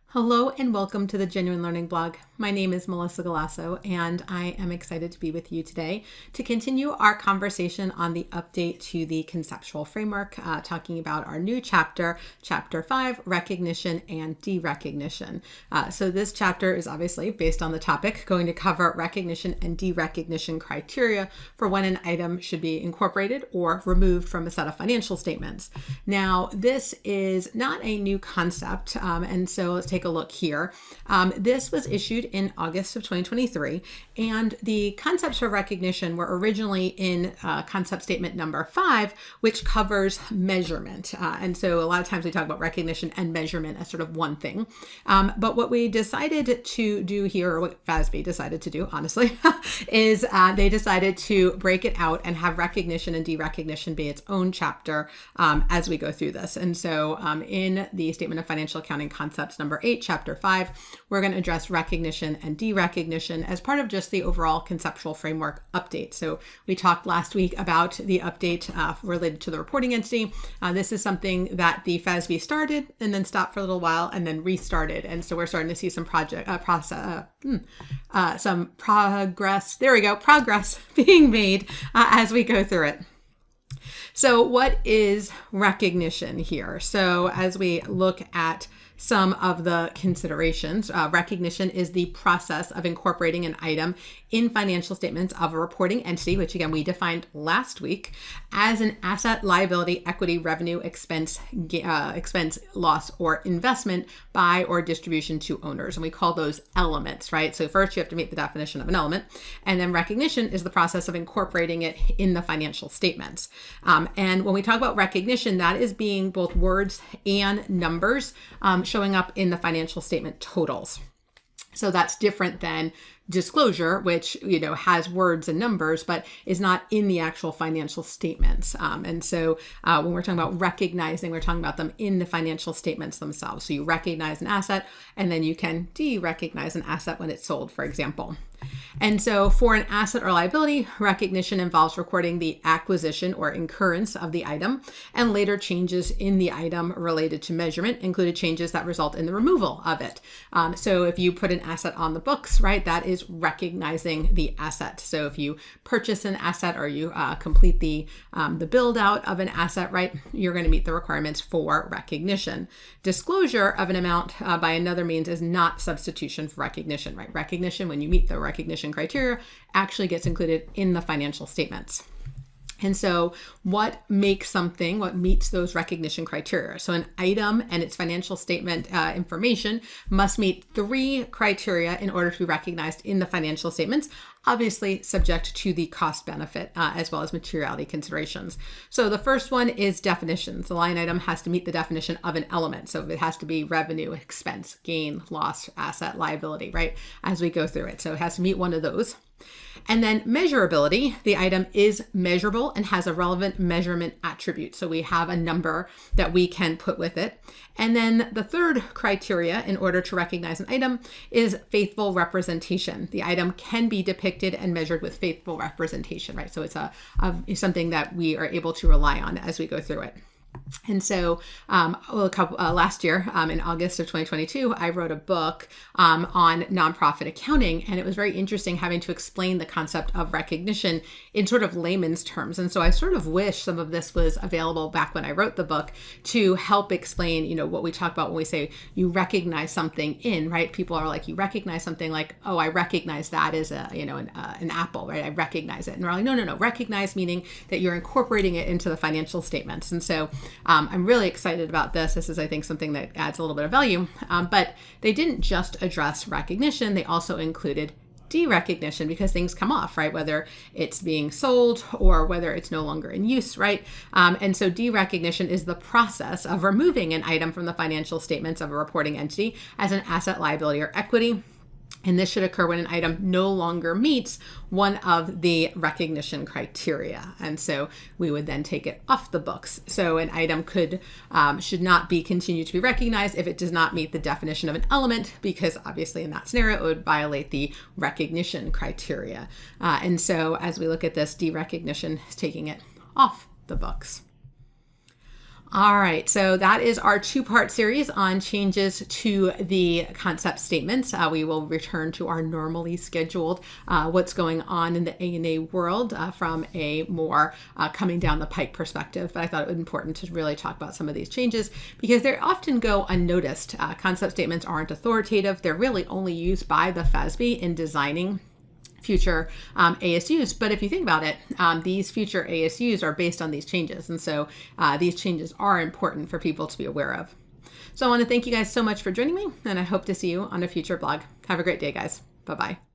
Hello and welcome to the Genuine Learning Blog. My name is Melisa Galasso and I am excited to be with you today to continue our conversation on the update to the Conceptual Framework, talking about our new chapter, Chapter 5, Recognition and Derecognition. So this chapter is obviously based on the topic, going to cover recognition and derecognition criteria for when an item should be incorporated or removed from a set of financial statements. Now, this is not a new concept, and so let's take a look here. This was issued in August of 2023, and the concepts for recognition were originally in concept statement number 5, which covers measurement. And so a lot of times we talk about recognition and measurement as sort of one thing. But what we decided to do here, or what FASB decided to do, honestly, is they decided to break it out and have recognition and derecognition be its own chapter as we go through this. And so in the Statement of Financial Accounting Concepts number 8, Chapter 5, we're going to address recognition and derecognition as part of just the overall conceptual framework update. So we talked last week about the update related to the reporting entity. This is something that the FASB started and then stopped for a little while and then restarted. And so we're starting to see some progress. There we go. Progress being made as we go through it. So what is recognition here? So as we look at some of the considerations, recognition is the process of incorporating an item in financial statements of a reporting entity, which again, we defined last week, as an asset, liability, equity, revenue, expense, loss, or investment by or distribution to owners. And we call those elements, right? So first you have to meet the definition of an element. And then recognition is the process of incorporating it in the financial statements. And when we talk about recognition, that is being both words and numbers showing up in the financial statement totals. So that's different than disclosure, which, has words and numbers, but is not in the actual financial statements. And so when we're talking about recognizing, we're talking about them in the financial statements themselves. So you recognize an asset and then you can de-recognize an asset when it's sold, for example. And so for an asset or liability, recognition involves recording the acquisition or incurrence of the item and later changes in the item related to measurement, included changes that result in the removal of it. So if you put an asset on the books, right, that is recognizing the asset. So if you purchase an asset or you complete the build out of an asset, right, you're going to meet the requirements for recognition. Disclosure of an amount by another means is not substitution for recognition, right? Recognition, when you meet the recognition criteria, actually gets included in the financial statements. And so what meets those recognition criteria? So an item and its financial statement information must meet 3 criteria in order to be recognized in the financial statements, obviously subject to the cost benefit as well as materiality considerations. So the first one is definitions. The line item has to meet the definition of an element. So it has to be revenue, expense, gain, loss, asset, liability, right? As we go through it. So it has to meet one of those. And then measurability, the item is measurable and has a relevant measurement attribute. So we have a number that we can put with it. And then the third criteria in order to recognize an item is faithful representation. The item can be depicted and measured with faithful representation, right? So it's something that we are able to rely on as we go through it. And so last year, in August of 2022, I wrote a book on nonprofit accounting, and it was very interesting having to explain the concept of recognition in sort of layman's terms. And so I sort of wish some of this was available back when I wrote the book to help explain, what we talk about when we say you recognize something in, right? People are like, you recognize something like, oh, I recognize that as an apple, right? I recognize it. And we're like, no, recognize meaning that you're incorporating it into the financial statements. And so I'm really excited about this. This is, I think, something that adds a little bit of value, but they didn't just address recognition. They also included derecognition because things come off, right? Whether it's being sold or whether it's no longer in use, right? And so derecognition is the process of removing an item from the financial statements of a reporting entity as an asset, liability, or equity. And this should occur when an item no longer meets one of the recognition criteria. And so we would then take it off the books. So an item should not be continued to be recognized if it does not meet the definition of an element, because obviously in that scenario, it would violate the recognition criteria. And so as we look at this, derecognition is taking it off the books. All right, so that is our two-part series on changes to the concept statements. We will return to our normally scheduled what's going on in the A&A world from a more coming down the pike perspective. But I thought it was important to really talk about some of these changes because they often go unnoticed. Concept statements aren't authoritative. They're really only used by the FASB in designing future ASUs. But if you think about it, these future ASUs are based on these changes. And so these changes are important for people to be aware of. So I want to thank you guys so much for joining me, and I hope to see you on a future blog. Have a great day, guys. Bye-bye.